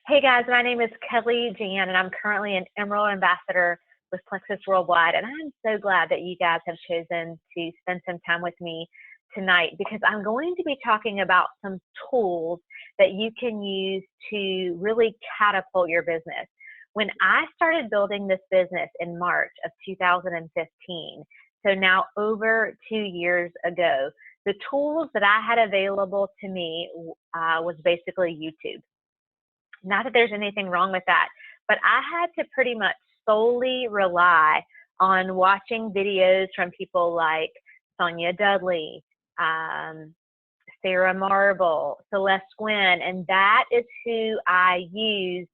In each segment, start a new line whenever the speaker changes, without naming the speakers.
Hey guys, my name is Kelly Jan, and I'm currently an Emerald Ambassador with Plexus Worldwide. And I'm so glad that you guys have chosen to spend some time with me tonight because I'm going to be talking about some tools that you can use to really catapult your business. When I started building this business in March of 2015, so now over 2 years ago, the tools that I had available to me was basically YouTube. Not that there's anything wrong with that, but I had to pretty much solely rely on watching videos from people like Sonia Dudley, Sarah Marble, Celeste Gwynn, and that is who I used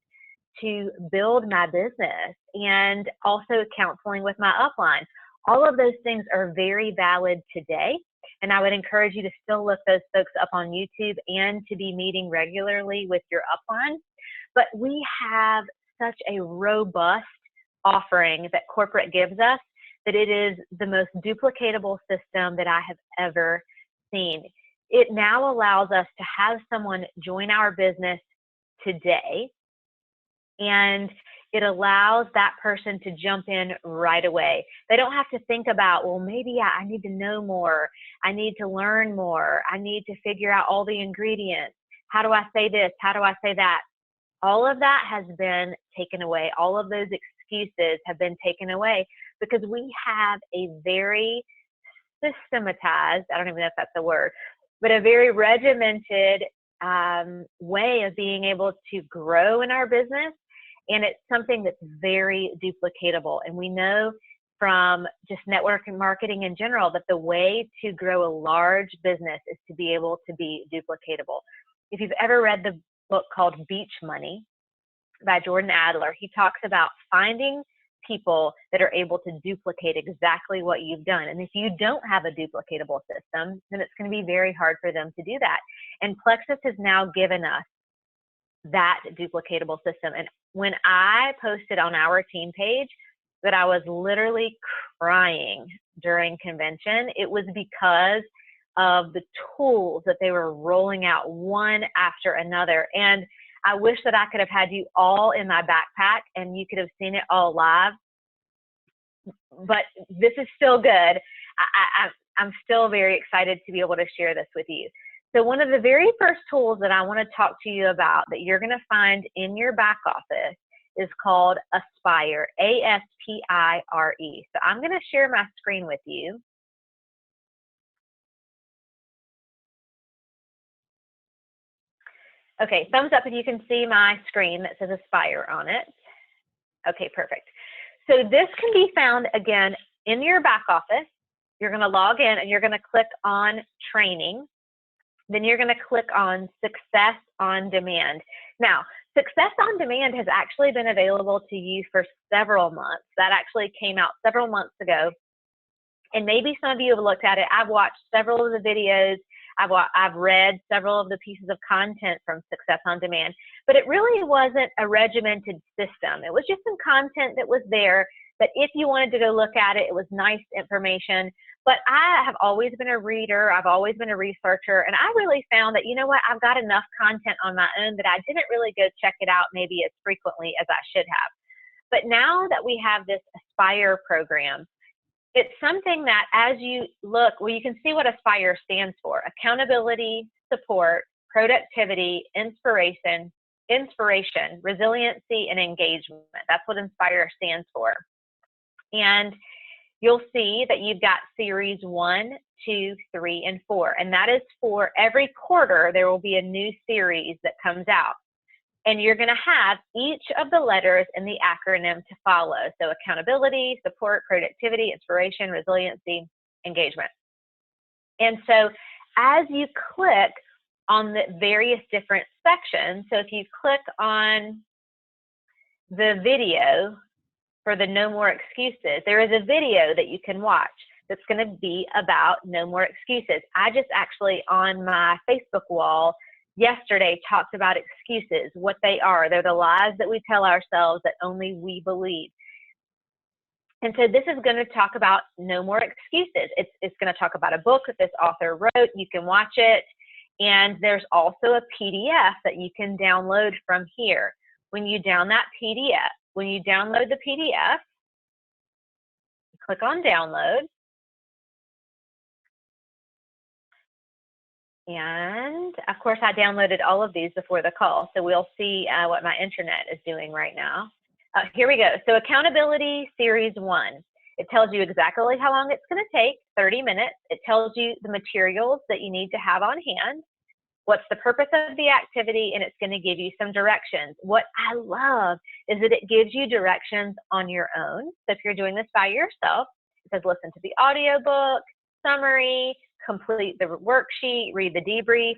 to build my business, and also counseling with my upline. All of those things are very valid today, and I would encourage you to still look those folks up on YouTube and to be meeting regularly with your upline. But we have such a robust offering that corporate gives us that it is the most duplicatable system that I have ever seen. It now allows us to have someone join our business today, and it allows that person to jump in right away. They don't have to think about, well, maybe I need to know more. I need to learn more. I need to figure out all the ingredients. How do I say this? How do I say that? All of that has been taken away. All of those excuses have been taken away because we have a very systematized, I don't even know if that's a word, but a very regimented way of being able to grow in our business. And it's something that's very duplicatable. And we know from just network marketing in general that the way to grow a large business is to be able to be duplicatable. If you've ever read the book called Beach Money by Jordan Adler, he talks about finding people that are able to duplicate exactly what you've done. And if you don't have a duplicatable system, then it's going to be very hard for them to do that. And Plexus has now given us that duplicatable system. And when I posted on our team page that I was literally crying during convention, it was because of the tools that they were rolling out one after another. And I wish that I could have had you all in my backpack and you could have seen it all live, but this is still good. I'm still very excited to be able to share this with you. So one of the very first tools that I want to talk to you about that you're going to find in your back office is called Aspire, A-S-P-I-R-E. So I'm going to share my screen with you. Okay, thumbs up if you can see my screen that says Aspire on it. Okay, perfect. So this can be found, again, in your back office. You're going to log in and you're going to click on Training. Then you're going to click on Success on Demand. Now, Success on Demand has actually been available to you for several months. That actually came out several months ago. And maybe some of you have looked at it. I've watched several of the videos. I've read several of the pieces of content from Success on Demand, but it really wasn't a regimented system. It was just some content that was there that if you wanted to go look at it, it was nice information. But I have always been a reader. I've always been a researcher. And I really found that, you know what, I've got enough content on my own that I didn't really go check it out maybe as frequently as I should have. But now that we have this Aspire program, it's something that as you look, well, you can see what Aspire stands for: accountability, support, productivity, inspiration, resiliency, and engagement. That's what Inspire stands for. And you'll see that you've got series 1, 2, 3, and 4. And that is for every quarter, there will be a new series that comes out. And you're going to have each of the letters in the acronym to follow. So accountability, support, productivity, inspiration, resiliency, engagement. And so as you click on the various different sections, so if you click on the video for the No More Excuses, there is a video that you can watch that's going to be about no more excuses. I just actually on my Facebook wall yesterday talked about excuses, what they are. They're the lies that we tell ourselves that only we believe. And so this is going to talk about no more excuses. It's going to talk about a book that this author wrote. You can watch it. And there's also a PDF that you can download from here. when you download the PDF, click on download. And of course, I downloaded all of these before the call, so we'll see what my internet is doing right now. Here we go. So Accountability Series 1. It tells you exactly how long it's going to take, 30 minutes. It tells you the materials that you need to have on hand, what's the purpose of the activity, and it's going to give you some directions. What I love is that it gives you directions on your own. So if you're doing this by yourself, it says listen to the audiobook, summary, complete the worksheet, read the debrief,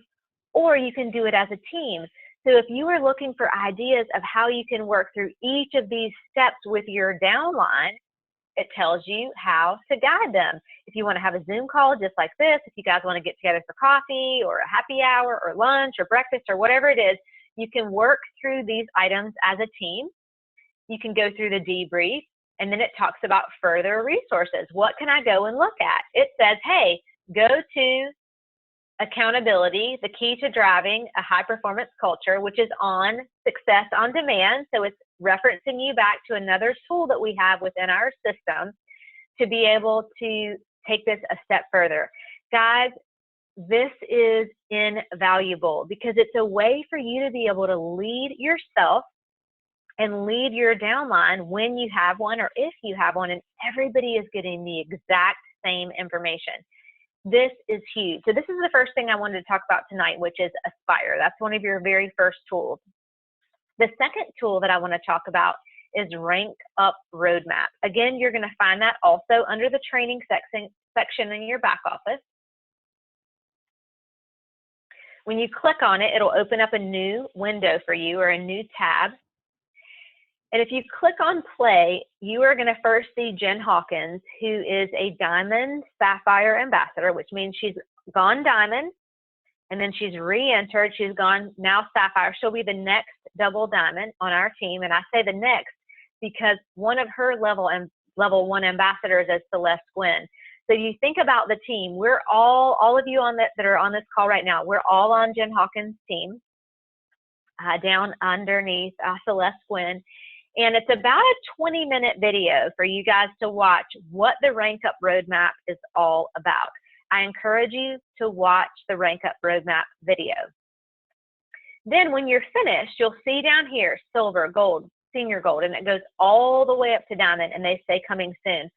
or you can do it as a team. So if you are looking for ideas of how you can work through each of these steps with your downline, it tells you how to guide them. If you want to have a Zoom call just like this, if you guys want to get together for coffee or a happy hour or lunch or breakfast or whatever it is, you can work through these items as a team. You can go through the debrief, and then it talks about further resources. What can I go and look at? It says, hey, go to Accountability, the key to driving a high performance culture, which is on Success on Demand. So it's referencing you back to another tool that we have within our system to be able to take this a step further. Guys, this is invaluable because it's a way for you to be able to lead yourself and lead your downline when you have one or if you have one, and everybody is getting the exact same information. This is huge. So this is the first thing I wanted to talk about tonight, which is Aspire. That's one of your very first tools. The second tool that I want to talk about is Rank Up Roadmap. Again, you're going to find that also under the training section in your back office. When you click on it, it'll open up a new window for you or a new tab. And if you click on play, you are going to first see Jen Hawkins, who is a Diamond Sapphire Ambassador, which means she's gone Diamond, and then she's re-entered. She's gone now Sapphire. She'll be the next double Diamond on our team. And I say the next because one of her level 1 ambassadors is Celeste Gwynn. So you think about the team. We're all of you on that are on this call right now, we're all on Jen Hawkins' team, down underneath Celeste Gwynn. And it's about a 20-minute video for you guys to watch what the Rank Up Roadmap is all about. I encourage you to watch the Rank Up Roadmap video. Then when you're finished, you'll see down here, silver, gold, senior gold, and it goes all the way up to diamond, and they say coming soon.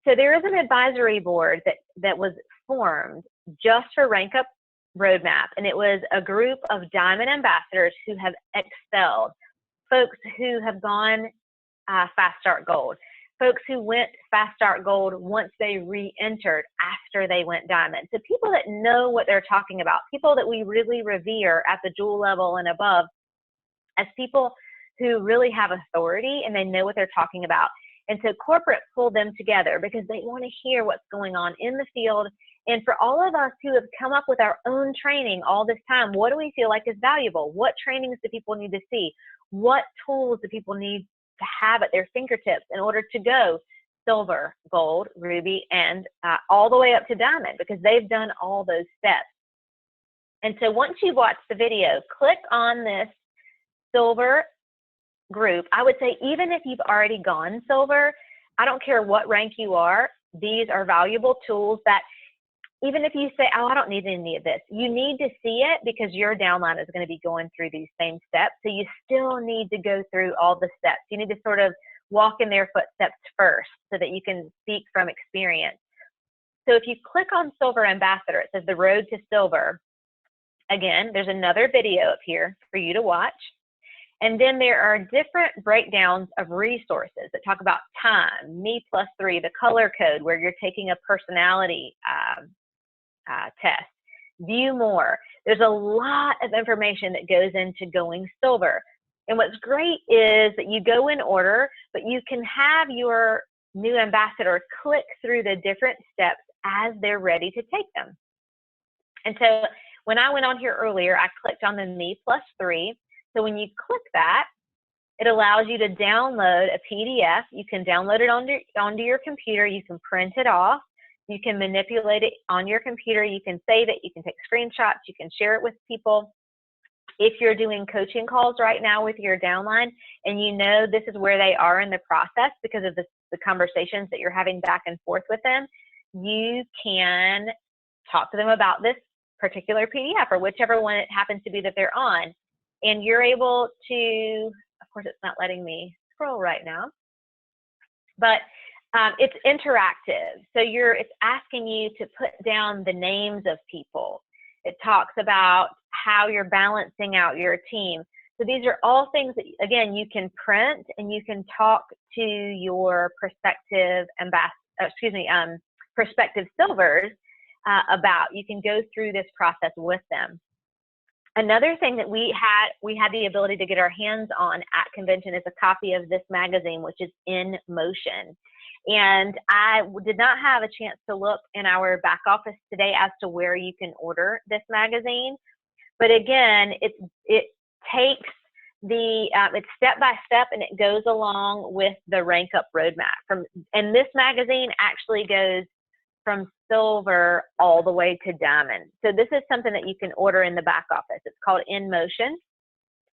So there is an advisory board that was formed just for Rank Up Roadmap, and it was a group of diamond ambassadors who have excelled. Folks who have gone Fast Start Gold, folks who went Fast Start Gold once they re-entered after they went Diamond. So people that know what they're talking about, people that we really revere at the jewel level and above as people who really have authority and they know what they're talking about. And so corporate pulled them together because they want to hear what's going on in the field. And for all of us who have come up with our own training all this time, what do we feel like is valuable? What trainings do people need to see? What tools do people need to have at their fingertips in order to go silver, gold, ruby, and all the way up to diamond, because they've done all those steps. And so once you've watched the video, click on this silver group. I would say even if you've already gone silver, I don't care what rank you are, these are valuable tools that even if you say, oh, I don't need any of this, you need to see it because your downline is going to be going through these same steps. So you still need to go through all the steps. You need to sort of walk in their footsteps first so that you can speak from experience. So if you click on Silver Ambassador, it says the road to silver. Again, there's another video up here for you to watch. And then there are different breakdowns of resources that talk about time, Me+3, the color code where you're taking a personality test, view more. There's a lot of information that goes into going silver. And what's great is that you go in order, but you can have your new ambassador click through the different steps as they're ready to take them. And so when I went on here earlier, I clicked on the Me+3. So when you click that, it allows you to download a PDF. You can download it onto your computer. You can print it off. You can manipulate it on your computer. You can save it. You can take screenshots. You can share it with people. if you're doing coaching calls right now with your downline and you know this is where they are in the process because of the conversations that you're having back and forth with them, you can talk to them about this particular PDF or whichever one it happens to be that they're on. And you're able to, of course, it's not letting me scroll right now, but it's interactive. So it's asking you to put down the names of people. It talks about how you're balancing out your team. So these are all things that, again, you can print and you can talk to your prospective prospective silvers about. You can go through this process with them. Another thing that we had the ability to get our hands on at convention is a copy of this magazine, which is In Motion. And I did not have a chance to look in our back office today as to where you can order this magazine. But again, it takes it's step by step, and it goes along with the Rank Up Roadmap. And this magazine actually goes from silver all the way to diamond. So this is something that you can order in the back office. It's called In Motion.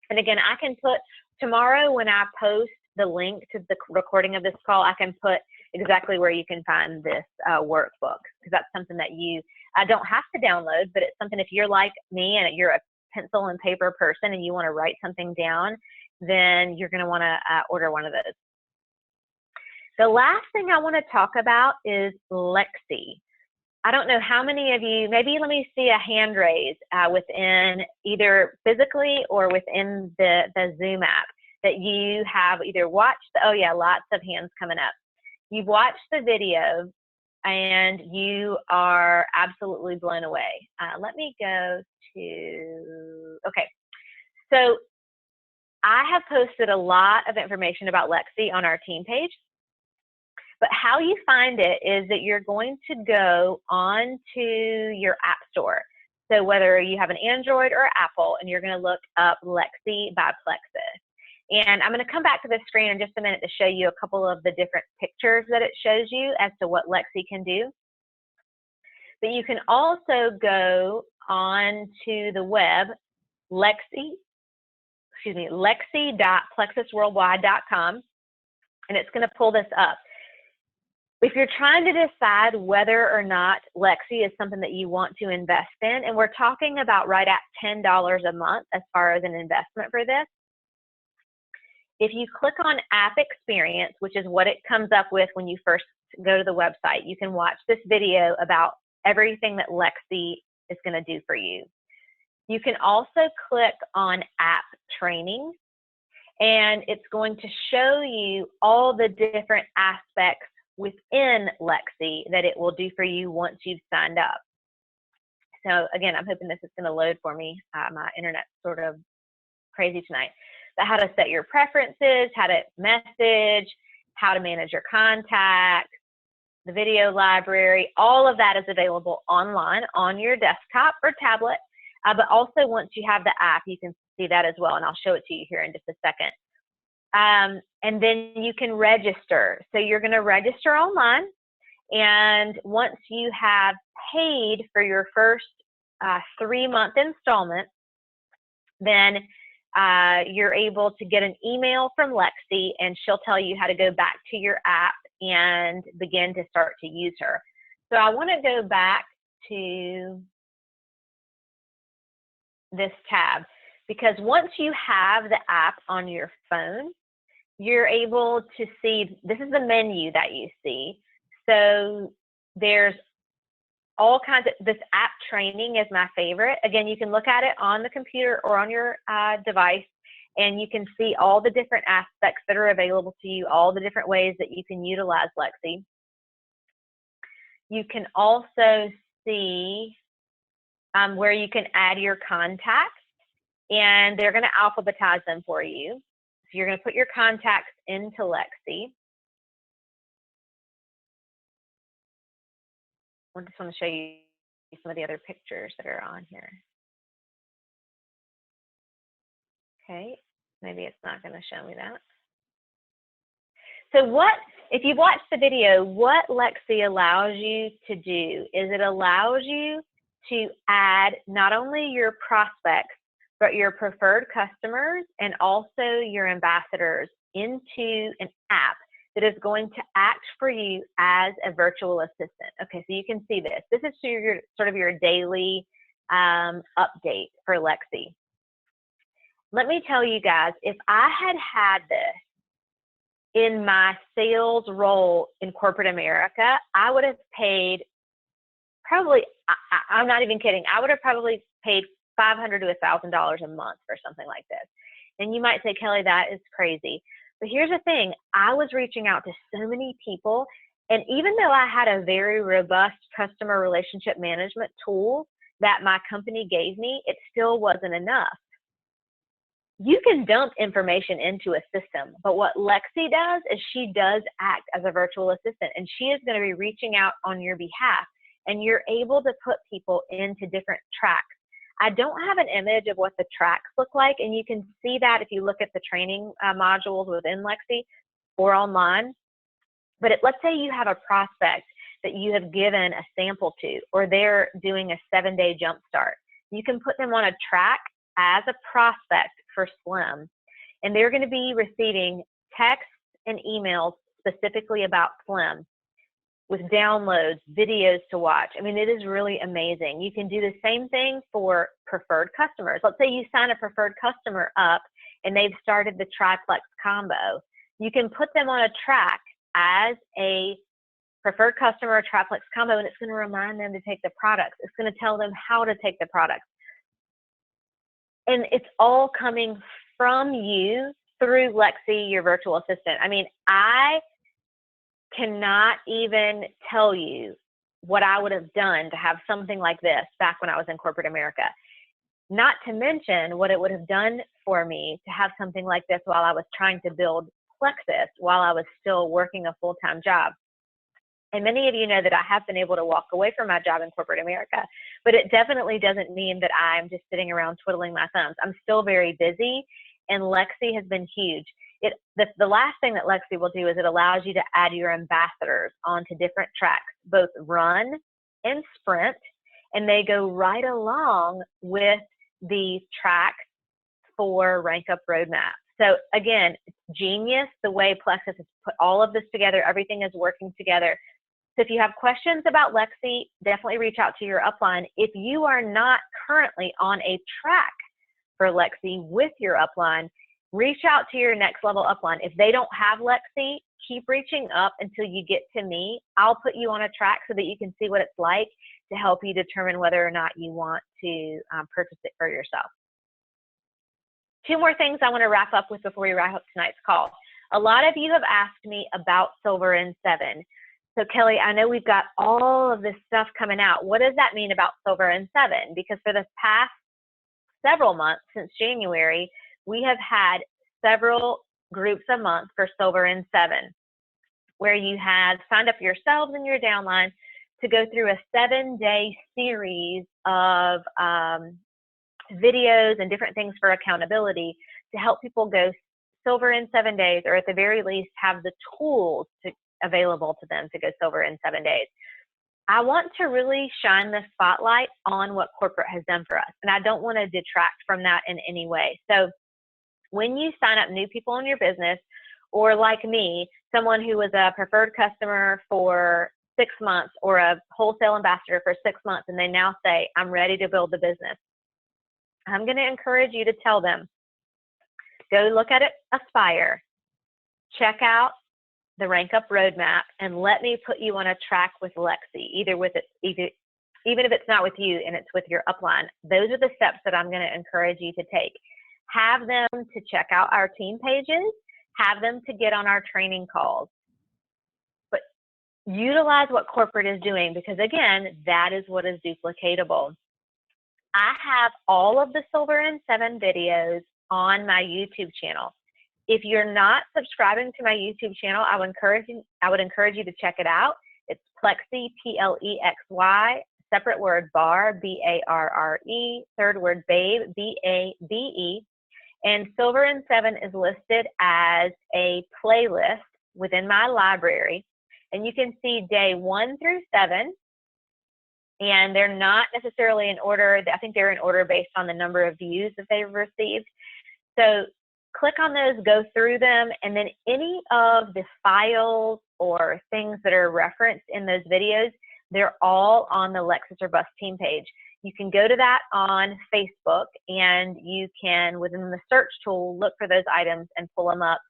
And again, I can put tomorrow when I post the link to the recording of this call, I can put exactly where you can find this workbook, because that's something that you don't have to download, but it's something, if you're like me and you're a pencil and paper person and you want to write something down, then you're going to want to order one of those. The last thing I want to talk about is Lexi. I don't know how many of you, maybe let me see a hand raise within either physically or within the Zoom app that you have either watched, oh yeah, lots of hands coming up. You've watched the video and you are absolutely blown away. Let me go to, okay. So I have posted a lot of information about Lexi on our team page, but how you find it is that you're going to go on to your app store. So whether you have an Android or Apple, and you're going to look up Lexi by Plexus. And I'm going to come back to this screen in just a minute to show you a couple of the different pictures that it shows you as to what Lexi can do. But you can also go on to the web, lexi.plexusworldwide.com, and it's going to pull this up. If you're trying to decide whether or not Lexi is something that you want to invest in, and we're talking about right at $10 a month as far as an investment for this, if you click on App Experience, which is what it comes up with when you first go to the website, you can watch this video about everything that Lexi is going to do for you. You can also click on App Training, and it's going to show you all the different aspects within Lexi that it will do for you once you've signed up. So again, I'm hoping this is going to load for me. My internet's sort of crazy tonight. But how to set your preferences, how to message, how to manage your contacts, the video library, all of that is available online on your desktop or tablet. But also once you have the app, you can see that as well, and I'll show it to you here in just a second. And then you can register. So you're going to register online, and once you have paid for your first 3-month installment, then you're able to get an email from Lexi, and she'll tell you how to go back to your app and begin to start to use her. So I want to go back to this tab, because once you have the app on your phone, you're able to see, this is the menu that you see. So there's all kinds of, this app training is my favorite. Again, you can look at it on the computer or on your device, and you can see all the different aspects that are available to you, all the different ways that you can utilize Lexi. You can also see where you can add your contacts, and they're going to alphabetize them for you. So you're going to put your contacts into Lexi. I just want to show you some of the other pictures that are on here. Okay, maybe it's not going to show me that. So if you've watched the video, what Lexi allows you to do is it allows you to add not only your prospects, but your preferred customers and also your ambassadors into an app that is going to act for you as a virtual assistant. Okay, so you can see this. This is your sort of your daily update for Lexi. Let me tell you guys, if I had this in my sales role in corporate America, I would have paid probably, I'm not even kidding, I would have probably paid $500 to $1,000 a month for something like this. And you might say, Kelly, that is crazy. But here's the thing, I was reaching out to so many people, and even though I had a very robust customer relationship management tool that my company gave me, it still wasn't enough. You can dump information into a system, but what Lexi does is she does act as a virtual assistant, and she is going to be reaching out on your behalf, and you're able to put people into different tracks. I don't have an image of what the tracks look like, and you can see that if you look at the training modules within Lexi or online. But let's say you have a prospect that you have given a sample to, or they're doing a 7-day jump start. You can put them on a track as a prospect for Slim, and they're going to be receiving texts and emails specifically about Slim, with downloads, videos to watch. I mean, it is really amazing. You can do the same thing for preferred customers. Let's say you sign a preferred customer up and they've started the triplex combo. You can put them on a track as a preferred customer or triplex combo, and it's going to remind them to take the products. It's going to tell them how to take the products. And it's all coming from you through Lexi, your virtual assistant. I mean, I cannot even tell you what I would have done to have something like this back when I was in corporate America. Not to mention what it would have done for me to have something like this while I was trying to build Plexus while I was still working a full-time job. And many of you know that I have been able to walk away from my job in corporate America, but it definitely doesn't mean that I'm just sitting around twiddling my thumbs. I'm still very busy, and Lexi has been huge. The last thing that Lexi will do is it allows you to add your ambassadors onto different tracks, both run and sprint, and they go right along with the tracks for Rank Up Roadmap. So again, it's genius the way Plexus has put all of this together. Everything is working together. So if you have questions about Lexi, definitely reach out to your upline. If you are not currently on a track for Lexi with your upline, reach out to your next level upline. If they don't have Lexi, keep reaching up until you get to me. I'll put you on a track so that you can see what it's like to help you determine whether or not you want to purchase it for yourself. Two more things I want to wrap up with before we wrap up tonight's call. A lot of you have asked me about Silver N7. So Kelly, I know we've got all of this stuff coming out. What does that mean about Silver N7? Because for the past several months, since January, we have had several groups a month for Silver N7, where you have signed up yourselves and your downline to go through a 7-day series of videos and different things for accountability to help people go silver in 7 days, or at the very least have the tools available to them to go silver in 7 days. I want to really shine the spotlight on what corporate has done for us, and I don't want to detract from that in any way. So when you sign up new people in your business, or like me, someone who was a preferred customer for 6 months or a wholesale ambassador for 6 months, and they now say, I'm ready to build the business, I'm going to encourage you to tell them, go look at it, Aspire, check out the Rank Up Roadmap, and let me put you on a track with Lexi, even if it's not with you and it's with your upline. Those are the steps that I'm going to encourage you to take. Have them to check out our team pages, have them to get on our training calls, but utilize what corporate is doing, because again, that is what is duplicatable. I have all of the Silver N7 videos on my YouTube channel. If you're not subscribing to my YouTube channel, I would encourage you to check it out. It's Plexy, Plexy, separate word bar, B-A-R-R-E, third word babe, B-A-B-E. And Silver N7 is listed as a playlist within my library. And you can see day 1 through 7 and they're not necessarily in order. I think they're in order based on the number of views that they've received. So click on those, go through them, and then any of the files or things that are referenced in those videos, they're all on the Lexus or Bust team page. You can go to that on Facebook, and you can, within the search tool, look for those items and pull them up.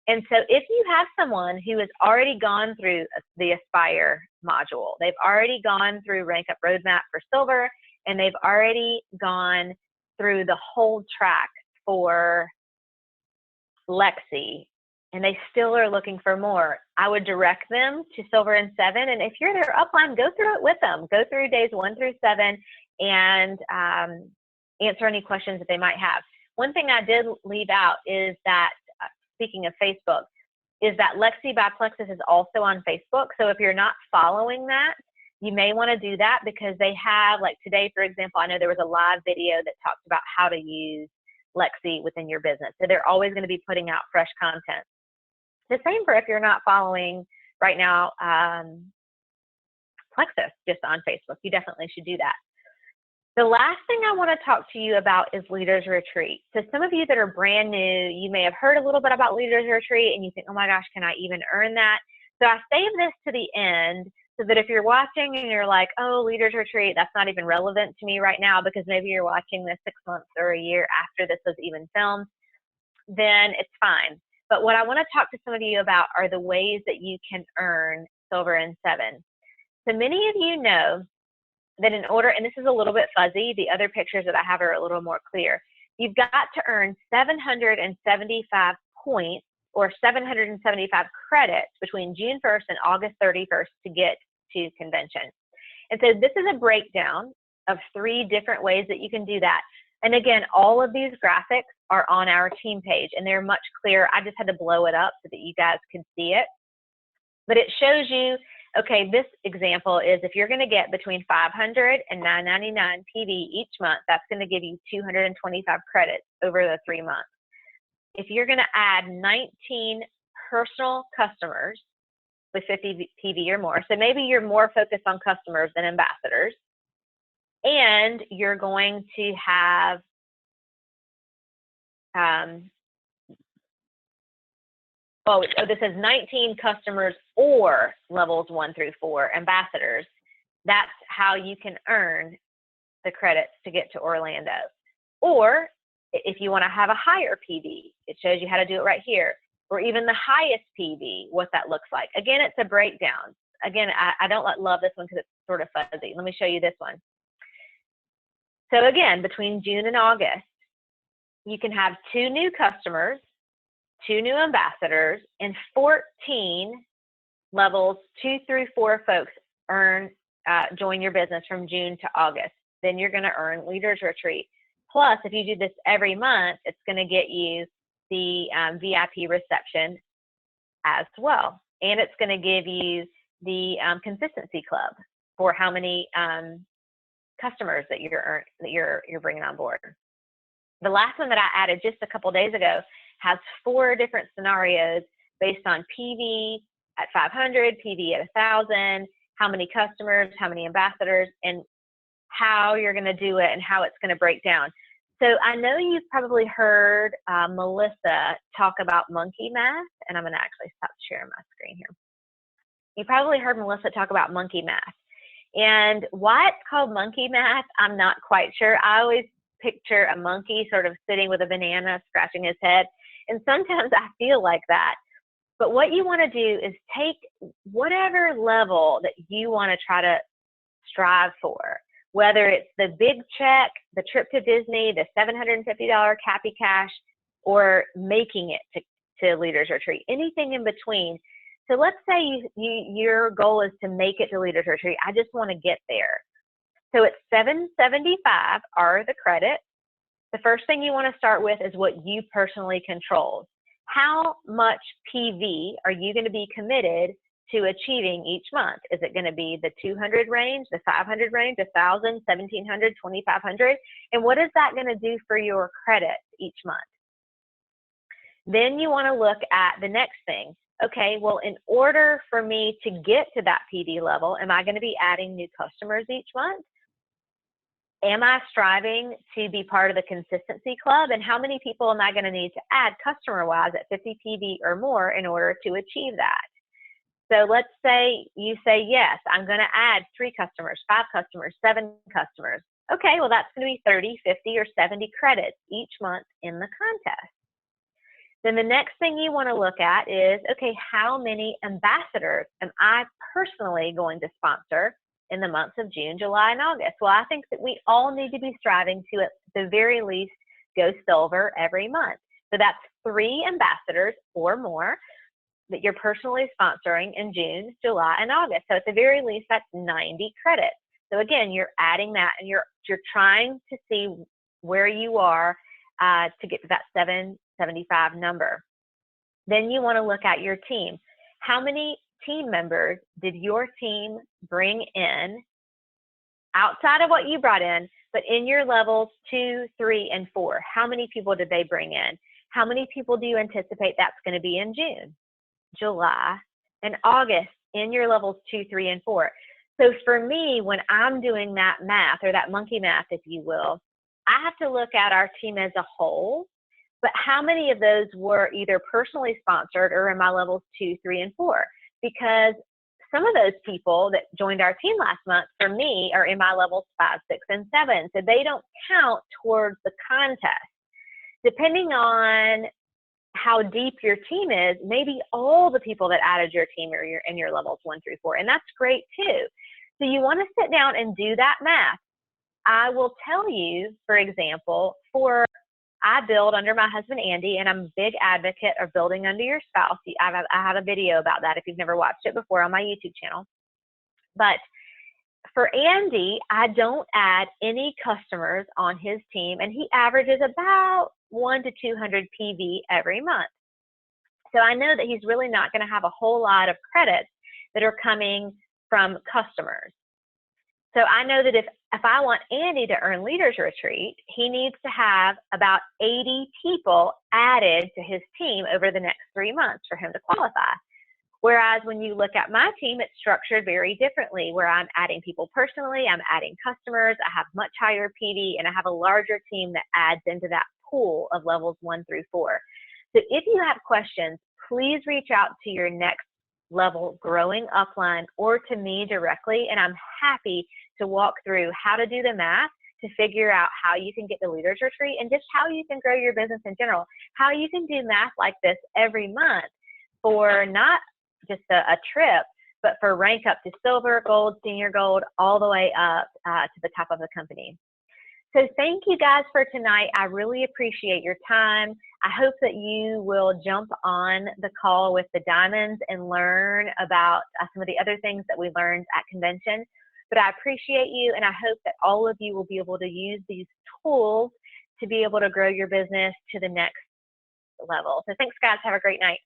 And so if you have someone who has already gone through the Aspire module, they've already gone through Rank Up Roadmap for Silver, and they've already gone through the whole track for Lexi, and they still are looking for more, I would direct them to Silver and 7. And if you're their upline, go through it with them. Go through days 1 through 7 and answer any questions that they might have. One thing I did leave out is that, speaking of Facebook, is that Lexi by Plexus is also on Facebook. So if you're not following that, you may want to do that, because they have, like today, for example, I know there was a live video that talked about how to use Lexi within your business. So they're always going to be putting out fresh content. The same for if you're not following right now Plexus just on Facebook. You definitely should do that. The last thing I want to talk to you about is Leaders Retreat. So some of you that are brand new, you may have heard a little bit about Leaders Retreat and you think, oh my gosh, can I even earn that? So I saved this to the end so that if you're watching and you're like, oh, Leaders Retreat, that's not even relevant to me right now, because maybe you're watching this 6 months or a year after this was even filmed, then it's fine. But what I want to talk to some of you about are the ways that you can earn Silver and 7. So many of you know that in order, and this is a little bit fuzzy, the other pictures that I have are a little more clear. You've got to earn 775 points or 775 credits between June 1st and August 31st to get to convention. And so this is a breakdown of 3 different ways that you can do that. And again, all of these graphics are on our team page, and they're much clearer. I just had to blow it up so that you guys could see it. But it shows you, okay, this example is if you're going to get between 500 and 999 PV each month, that's going to give you 225 credits over the 3 months. If you're going to add 19 personal customers with 50 PV or more, so maybe you're more focused on customers than ambassadors, and you're going to have this says 19 customers or levels 1 through 4 ambassadors. That's how you can earn the credits to get to Orlando. Or if you want to have a higher PV, it shows you how to do it right here. Or even the highest PV, what that looks like. Again, it's a breakdown. Again, I don't love this one because it's sort of fuzzy. Let me show you this one. So again, between June and August, you can have 2 new customers, 2 new ambassadors, and 14 levels 2 through 4 folks join your business from June to August. Then you're going to earn Leaders Retreat. Plus, if you do this every month, it's going to get you the VIP reception as well. And it's going to give you the consistency club for how many customers that you're bringing on board. The last one that I added just a couple days ago has 4 different scenarios based on PV at 500, PV at 1,000, how many customers, how many ambassadors, and how you're going to do it and how it's going to break down. So I know you've probably heard Melissa talk about monkey math, and I'm going to actually stop sharing my screen here. You probably heard Melissa talk about monkey math. And why it's called monkey math, I'm not quite sure. I always picture a monkey sort of sitting with a banana, scratching his head. And sometimes I feel like that. But what you want to do is take whatever level that you want to try to strive for, whether it's the big check, the trip to Disney, the $750 Cappy Cash, or making it to Leaders Retreat, anything in between. So let's say your goal is to make it to Leaders Retreat. I just want to get there. So it's $775 are the credits. The first thing you want to start with is what you personally control. How much PV are you going to be committed to achieving each month? Is it going to be the 200 range, the 500 range, 1,000, 1,700, 2,500? And what is that going to do for your credits each month? Then you want to look at the next thing. okay, well, in order for me to get to that PD level, am I going to be adding new customers each month? Am I striving to be part of the consistency club? And how many people am I going to need to add customer-wise at 50 PD or more in order to achieve that? So let's say you say, yes, I'm going to add 3 customers, 5 customers, 7 customers. Okay, well, that's going to be 30, 50, or 70 credits each month in the contest. Then the next thing you want to look at is, okay, how many ambassadors am I personally going to sponsor in the months of June, July, and August? Well, I think that we all need to be striving to, at the very least, go silver every month. So that's 3 ambassadors or more that you're personally sponsoring in June, July, and August. So at the very least, that's 90 credits. So again, you're adding that, and you're trying to see where you are to get to that 775 number. Then you want to look at your team. How many team members did your team bring in outside of what you brought in, but in your levels 2, 3, and 4? How many people did they bring in? How many people do you anticipate that's going to be in June, July, and August in your levels 2, 3, and 4? So for me, when I'm doing that math, or that monkey math, if you will, I have to look at our team as a whole, but how many of those were either personally sponsored or in my levels 2, 3, and 4? Because some of those people that joined our team last month, for me, are in my levels 5, 6, and 7. So they don't count towards the contest. Depending on how deep your team is, maybe all the people that added your team are in your levels 1 through 4, and that's great too. So you want to sit down and do that math. I will tell you, for example, I build under my husband, Andy, and I'm a big advocate of building under your spouse. I have a video about that if you've never watched it before on my YouTube channel. But for Andy, I don't add any customers on his team, and he averages about 1 to 200 PV every month. So I know that he's really not going to have a whole lot of credits that are coming from customers. So I know that if I want Andy to earn Leaders Retreat, he needs to have about 80 people added to his team over the next 3 months for him to qualify. Whereas when you look at my team, it's structured very differently, where I'm adding people personally, I'm adding customers, I have much higher PD, and I have a larger team that adds into that pool of levels 1 through 4. So if you have questions, please reach out to your next level growing upline or to me directly, and I'm happy to walk through how to do the math to figure out how you can get the Leaders Retreat and just how you can grow your business in general, how you can do math like this every month for not just a trip, but for rank up to silver, gold, senior gold, all the way up to the top of the company. So thank you guys for tonight. I really appreciate your time. I hope that you will jump on the call with the Diamonds and learn about some of the other things that we learned at convention. But I appreciate you, and I hope that all of you will be able to use these tools to be able to grow your business to the next level. So thanks, guys. Have a great night.